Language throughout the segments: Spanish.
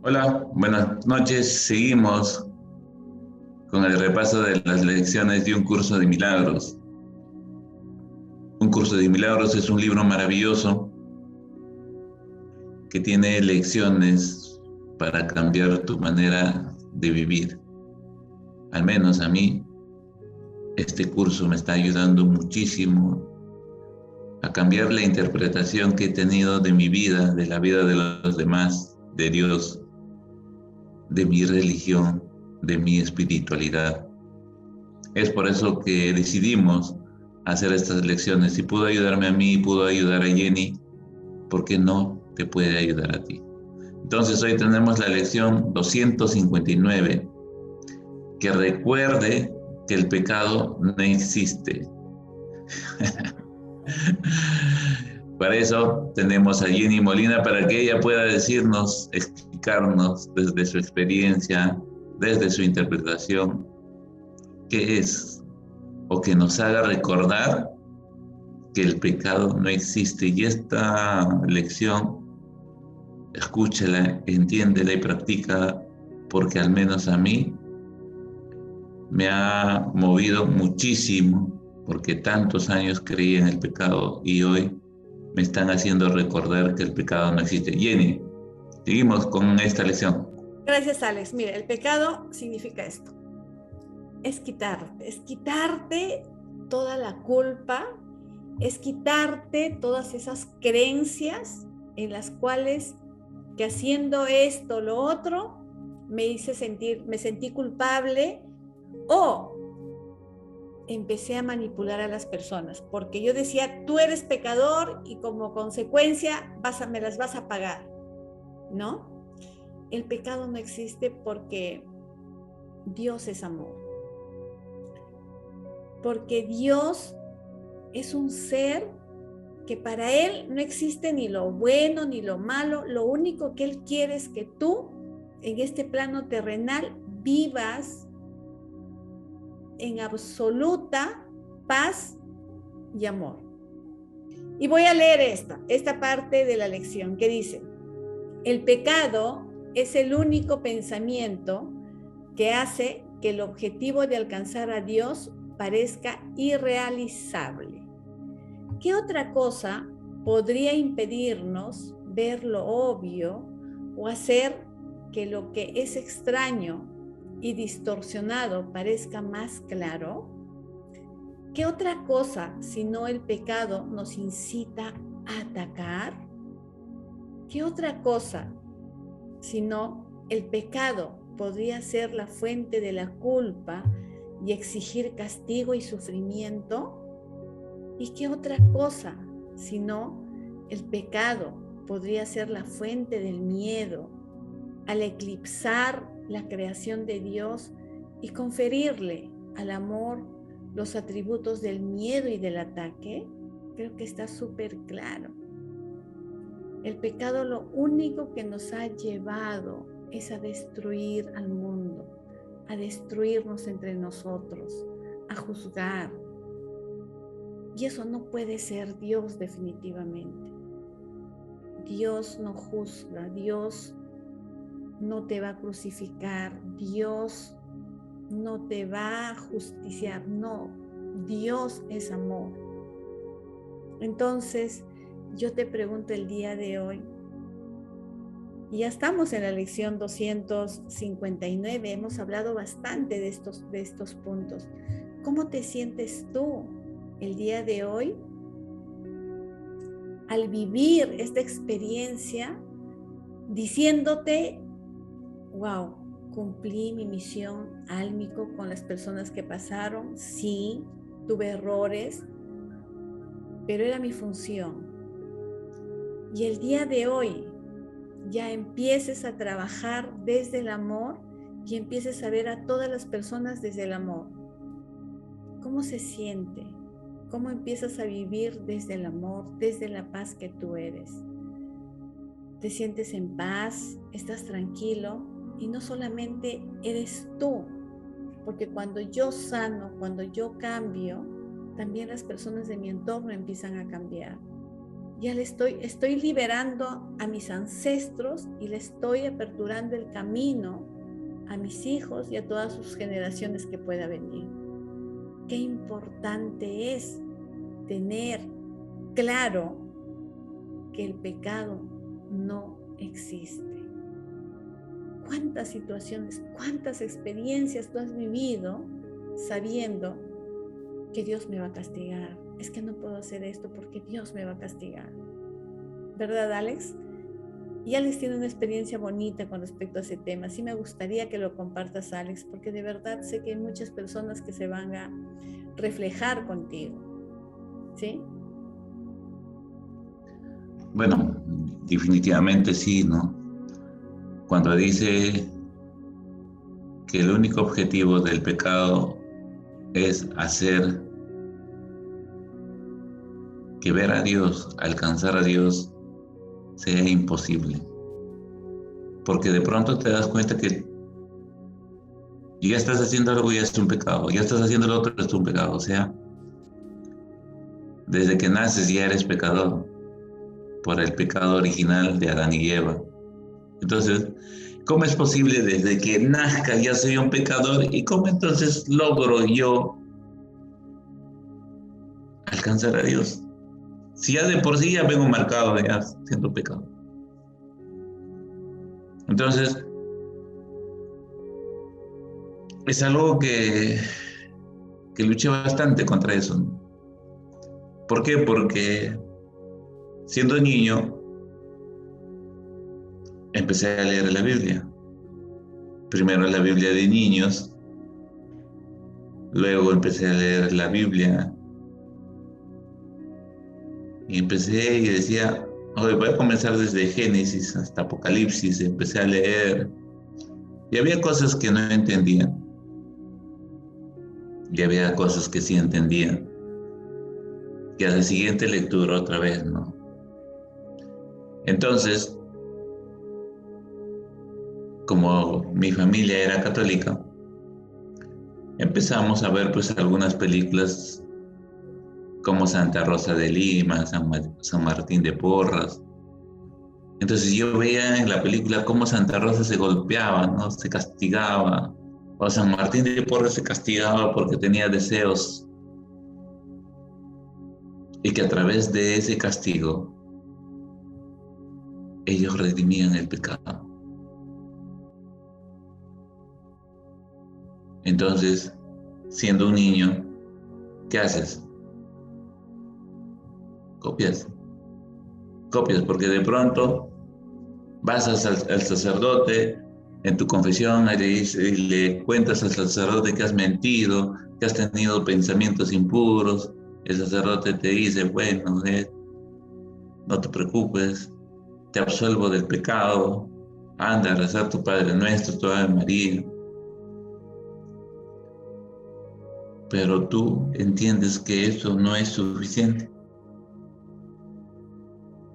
Hola, buenas noches. Seguimos con el repaso de las lecciones de un curso de milagros. Un curso de milagros es un libro maravilloso que tiene lecciones para cambiar tu manera de vivir. Al menos a mí, este curso me está ayudando muchísimo a cambiar la interpretación que he tenido de mi vida, de la vida de los demás, de Dios, de mi religión, de mi espiritualidad. Es por eso que decidimos hacer estas lecciones. Si pudo ayudarme a mí, pudo ayudar a Jenny, ¿por qué no te puede ayudar a ti? Entonces hoy tenemos la lección 259, que recuerde que el pecado no existe. Para eso tenemos a Jenny Molina para que ella pueda decirnos, explicarnos desde su experiencia, desde su interpretación, qué es, o que nos haga recordar que el pecado no existe. Y esta lección, escúchela, entiéndela y practica, porque al menos a mí me ha movido muchísimo, porque tantos años creí en el pecado y hoy me están haciendo recordar que el pecado no existe. Jenny, seguimos con esta lección. Gracias, Alex. Mira, el pecado significa esto. Es quitarte toda la culpa, es quitarte todas esas creencias en las cuales que haciendo esto, lo otro, me sentí culpable o empecé a manipular a las personas, porque yo decía, tú eres pecador y como consecuencia me las vas a pagar, ¿no? El pecado no existe porque Dios es amor. Porque Dios es un ser que para Él no existe ni lo bueno ni lo malo. Lo único que Él quiere es que tú, en este plano terrenal, vivas en absoluta paz y amor. Y voy a leer esta parte de la lección que dice: el pecado es el único pensamiento que hace que el objetivo de alcanzar a Dios parezca irrealizable. ¿Qué otra cosa podría impedirnos ver lo obvio o hacer que lo que es extraño y distorsionado parezca más claro? ¿Qué otra cosa, si no el pecado, nos incita a atacar? ¿Qué otra cosa, si no el pecado, podría ser la fuente de la culpa y exigir castigo y sufrimiento? ¿Y qué otra cosa, si no el pecado, podría ser la fuente del miedo al eclipsar la creación de Dios y conferirle al amor los atributos del miedo y del ataque? Creo que está súper claro. El pecado lo único que nos ha llevado es a destruir al mundo, a destruirnos entre nosotros, a juzgar. Y eso no puede ser Dios definitivamente. Dios no juzga, Dios no te va a crucificar, Dios no te va a justiciar, no, Dios es amor. Entonces, yo te pregunto el día de hoy, y ya estamos en la lección 259, hemos hablado bastante de estos puntos. ¿Cómo te sientes tú el día de hoy al vivir esta experiencia diciéndote, wow, cumplí mi misión álmico con las personas que pasaron? Sí, tuve errores, pero era mi función. Y el día de hoy ya empieces a trabajar desde el amor y empieces a ver a todas las personas desde el amor. ¿Cómo se siente? ¿Cómo empiezas a vivir desde el amor, desde la paz que tú eres? ¿Te sientes en paz? ¿Estás tranquilo? Y no solamente eres tú, porque cuando yo sano, cuando yo cambio, también las personas de mi entorno empiezan a cambiar. Ya estoy liberando a mis ancestros y le estoy aperturando el camino a mis hijos y a todas sus generaciones que pueda venir. Qué importante es tener claro que el pecado no existe. ¿Cuántas situaciones, cuántas experiencias tú has vivido sabiendo que Dios me va a castigar? Es que no puedo hacer esto porque Dios me va a castigar. ¿Verdad, Alex? Y Alex tiene una experiencia bonita con respecto a ese tema. Sí me gustaría que lo compartas, Alex, porque de verdad sé que hay muchas personas que se van a reflejar contigo. ¿Sí? Bueno, definitivamente sí, ¿no? Cuando dice que el único objetivo del pecado es hacer que ver a Dios, alcanzar a Dios, sea imposible. Porque de pronto te das cuenta que ya estás haciendo algo y ya es un pecado, ya estás haciendo lo otro y es un pecado. O sea, desde que naces ya eres pecador por el pecado original de Adán y Eva. Entonces, ¿cómo es posible desde que nazca ya soy un pecador? ¿Y cómo entonces logro yo alcanzar a Dios? Si ya de por sí ya vengo marcado ya siendo pecado. Entonces, es algo que luché bastante contra eso, ¿no? ¿Por qué? Porque siendo niño empecé a leer la Biblia. Primero la Biblia de niños, luego empecé a leer la Biblia y empecé y decía, hoy voy a comenzar desde Génesis hasta Apocalipsis. Empecé a leer y había cosas que no entendía y había cosas que sí entendía. Y a la siguiente lectura otra vez, ¿no? Entonces, como mi familia era católica, empezamos a ver pues algunas películas como Santa Rosa de Lima, San Martín de Porras. Entonces yo veía en la película cómo Santa Rosa se golpeaba, ¿no? Se castigaba, o San Martín de Porras se castigaba porque tenía deseos y que a través de ese castigo ellos redimían el pecado. Entonces, siendo un niño, ¿qué haces? Copias. Copias, porque de pronto vas al sacerdote en tu confesión y le cuentas al sacerdote que has mentido, que has tenido pensamientos impuros. El sacerdote te dice, bueno, no te preocupes, te absuelvo del pecado, anda a rezar tu Padre Nuestro, tu Ave María. Pero tú entiendes que eso no es suficiente,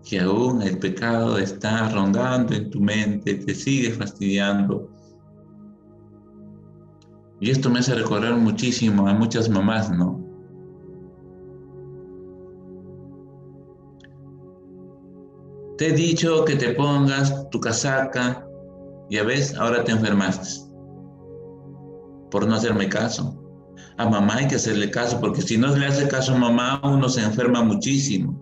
que aún el pecado está rondando en tu mente, te sigue fastidiando. Y esto me hace recordar muchísimo a muchas mamás, ¿no? Te he dicho que te pongas tu casaca, ya ves, ahora te enfermaste por no hacerme caso. A mamá hay que hacerle caso, porque si no le hace caso a mamá, uno se enferma muchísimo.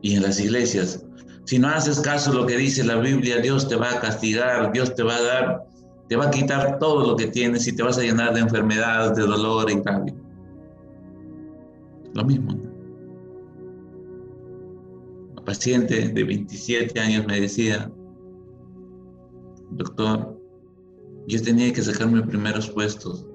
Y en las iglesias, si no haces caso a lo que dice la Biblia, Dios te va a castigar, Dios te va a dar, te va a quitar todo lo que tienes y te vas a llenar de enfermedades, de dolor y rabia. Lo mismo, ¿no? Una paciente de 27 años me decía, doctor, yo tenía que sacar mis primeros puestos,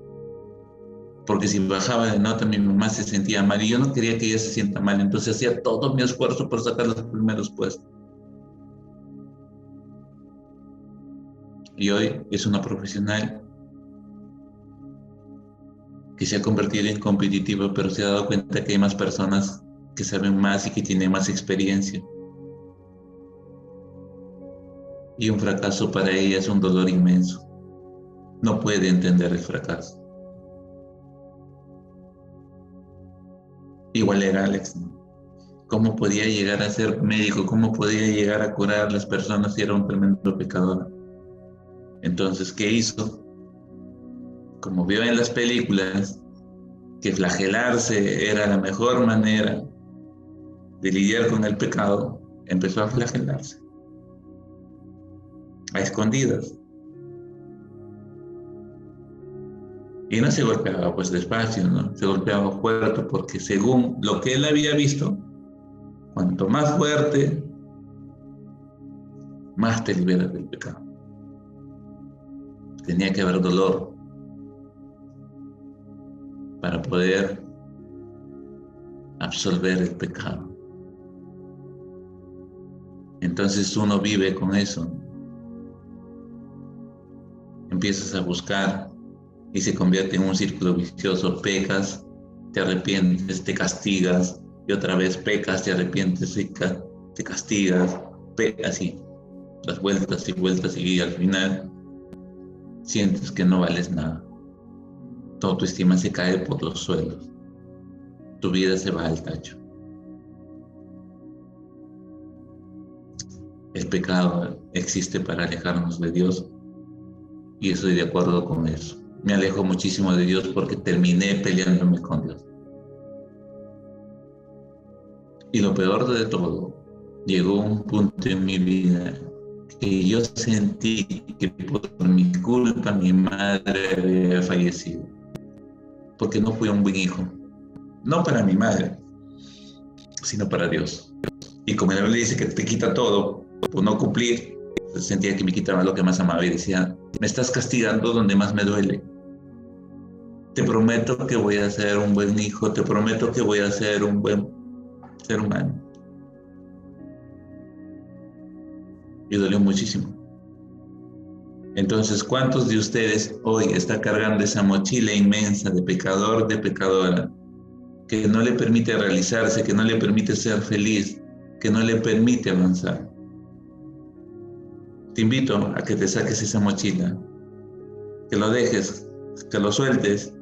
porque si bajaba de nota mi mamá se sentía mal y yo no quería que ella se sienta mal, entonces hacía todo mi esfuerzo por sacar los primeros puestos. Y hoy es una profesional que se ha convertido en competitiva, pero se ha dado cuenta que hay más personas que saben más y que tienen más experiencia. Y un fracaso para ella es un dolor inmenso. No puede entender el fracaso. Igual era Alex, ¿no? ¿Cómo podía llegar a ser médico? ¿Cómo podía llegar a curar a las personas si era un tremendo pecador? Entonces, ¿qué hizo? Como vio en las películas que flagelarse era la mejor manera de lidiar con el pecado, empezó a flagelarse, a escondidas. Y no se golpeaba pues despacio, ¿no? Se golpeaba fuerte porque según lo que él había visto, cuanto más fuerte, más te liberas del pecado. Tenía que haber dolor para poder absolver el pecado. Entonces uno vive con eso. Empiezas a buscar y se convierte en un círculo vicioso. Pecas, te arrepientes, te castigas, y otra vez pecas, te arrepientes, te castigas, así, das vueltas y vueltas, y al final sientes que no vales nada. Tu autoestima se cae por los suelos. Tu vida se va al tacho. El pecado existe para alejarnos de Dios, y estoy de acuerdo con eso. Me alejo muchísimo de Dios porque terminé peleándome con Dios. Y lo peor de todo, llegó un punto en mi vida que yo sentí que por mi culpa mi madre había fallecido, porque no fui un buen hijo, no para mi madre, sino para Dios. Y como él le dice que te quita todo por no cumplir, sentía que me quitaba lo que más amaba y decía, me estás castigando donde más me duele. Te prometo que voy a ser un buen hijo, te prometo que voy a ser un buen ser humano. Y dolió muchísimo. Entonces, ¿cuántos de ustedes hoy están cargando esa mochila inmensa de pecador, de pecadora, que no le permite realizarse, que no le permite ser feliz, que no le permite avanzar? Te invito a que te saques esa mochila, que lo dejes, que lo sueltes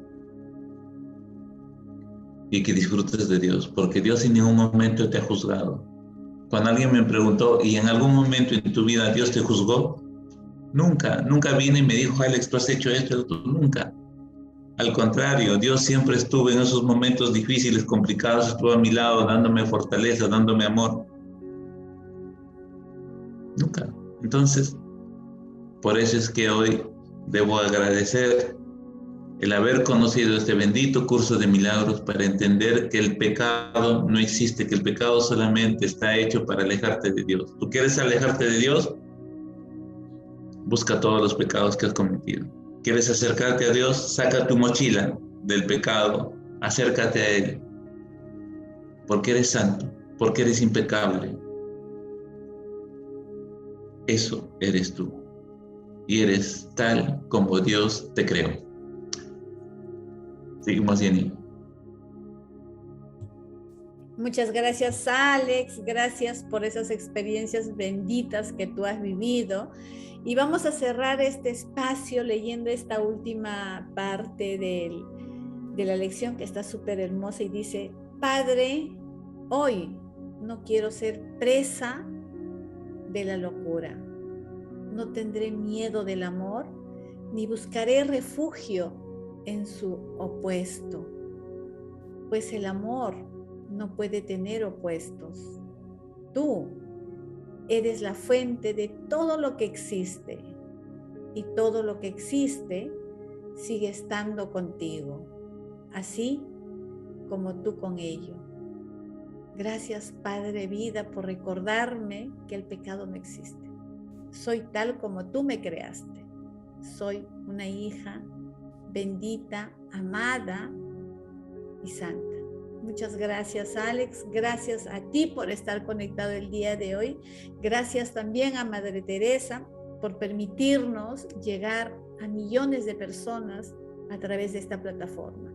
y que disfrutes de Dios, porque Dios en ningún momento te ha juzgado. Cuando alguien me preguntó, ¿y en algún momento en tu vida Dios te juzgó? Nunca, nunca vine y me dijo, Alex, tú has hecho esto, nunca. Al contrario, Dios siempre estuvo en esos momentos difíciles, complicados, estuvo a mi lado, dándome fortaleza, dándome amor. Nunca. Entonces, por eso es que hoy debo agradecer el haber conocido este bendito curso de milagros para entender que el pecado no existe, que el pecado solamente está hecho para alejarte de Dios. ¿Tú quieres alejarte de Dios? Busca todos los pecados que has cometido. ¿Quieres acercarte a Dios? Saca tu mochila del pecado, acércate a Él, porque eres santo, porque eres impecable. Eso eres tú, y eres tal como Dios te creó. Seguimos, Jenny. Muchas gracias, Alex. Gracias por esas experiencias benditas que tú has vivido. Y vamos a cerrar este espacio leyendo esta última parte de la lección, que está súper hermosa, y dice: Padre, hoy no quiero ser presa de la locura. No tendré miedo del amor, ni buscaré refugio en su opuesto, pues el amor no puede tener opuestos. Tú eres la fuente de todo lo que existe, y todo lo que existe sigue estando contigo, así como tú con ello. Gracias, Padre Vida, por recordarme que el pecado no existe. Soy tal como tú me creaste. Soy una hija bendita, amada y santa. Muchas gracias, Alex. Gracias a ti por estar conectado el día de hoy. Gracias también a Madre Teresa por permitirnos llegar a millones de personas a través de esta plataforma.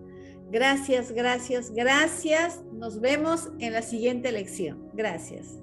Gracias, gracias, gracias. Nos vemos en la siguiente lección. Gracias.